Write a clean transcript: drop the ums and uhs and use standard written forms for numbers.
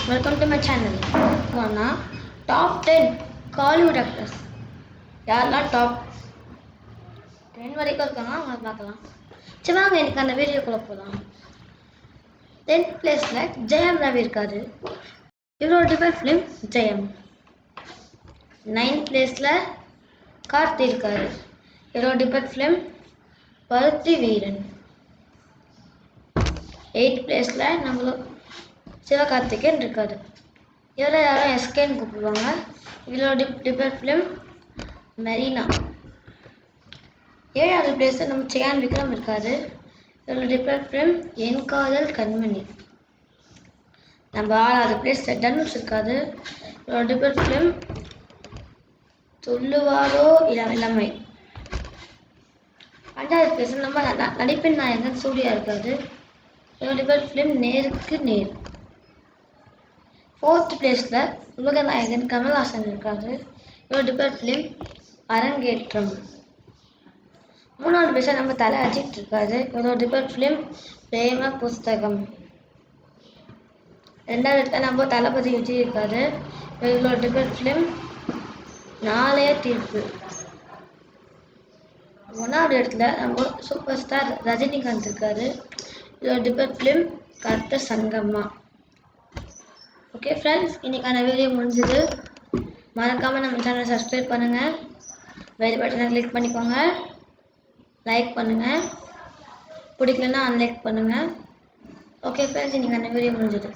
Welcome to my channel. Wanna top 10 Collywood actors. யாரெல்லாம் top 10 வரைக்கும் இருக்காங்க அவங்க பார்க்கலாம். சரி வாங்க எனக்கு அந்த வீடியோக்குள்ள போகலாம். 10th பிளேஸ்ல ஜெயம் ரவி இருக்காரு. இவரோட டிபெட் ஃபிலிம் ஜெயம். 9th பிளேஸ்ல கார்த்தி இருக்காரு. இவரோட டிபெட் ஃபிலிம் பருத்தி வீரன். 8th பிளேஸ்ல நம்மளும் சிவகார்த்திகேயன் இருக்காரு. இவரை யாரும் எஸ்கேன்னு கூப்பிடுவாங்க. இவரோட டிபெட் ஃபிலிம் மெரினா. 7வது பிளேஸ்ல நம்ம சியான் விக்ரம் இருக்காரு. இவரோட டிபெட் ஃபிலிம் என் காதல் கண்மணி. நம்ம 6வது பிளேஸ்ல தனுஷ் இருக்காரு. இவரோட டிபெட் ஃபிலிம் சொல்லுவாரோ இளமை. 5வது பிளேஸ்ல நம்ம நடிப்பின் நாயகன் சூர்யா இருக்காரு. இவரோட டிபெட் ஃபிலிம் நேருக்கு நேர். 4th பிளேஸ்ல உலகநாயகன் கமல்ஹாசன் இருக்காரு. இவரோட டிபெட் ஃபிலிம் அரங்கேற்றம். 3வது பிளேஸ்ல நம்ம தலை அஜித் இருக்காரு. இவரோட டிபெட் ஃபிலிம் பிரேம புஸ்தகம். 2வது இடத்துல நம்ம தளபதி விஜய் இருக்காரு. இவரோட டிபெட் ஃபிலிம் நாளைய தீர்ப்பு. 1வது இடத்துல நம்ம சூப்பர் ஸ்டார் ரஜினிகாந்த் இருக்காரு. இதோட டிபெட் ஃபிலிம் கருத்த சங்கம்மா. ஓகே ஃப்ரெண்ட்ஸ், இன்னைக்கான வீடியோ முடிஞ்சது. மறக்காமல் நம்ம சேனலை சப்ஸ்கிரைப் பண்ணுங்கள், பெல் பட்டனை கிளிக் பண்ணிக்கோங்க, லைக் பண்ணுங்கள், பிடிக்கலன்னா அன்லைக் பண்ணுங்கள். ஓகே ஃப்ரெண்ட்ஸ், இன்னைக்கான வீடியோ முடிஞ்சது.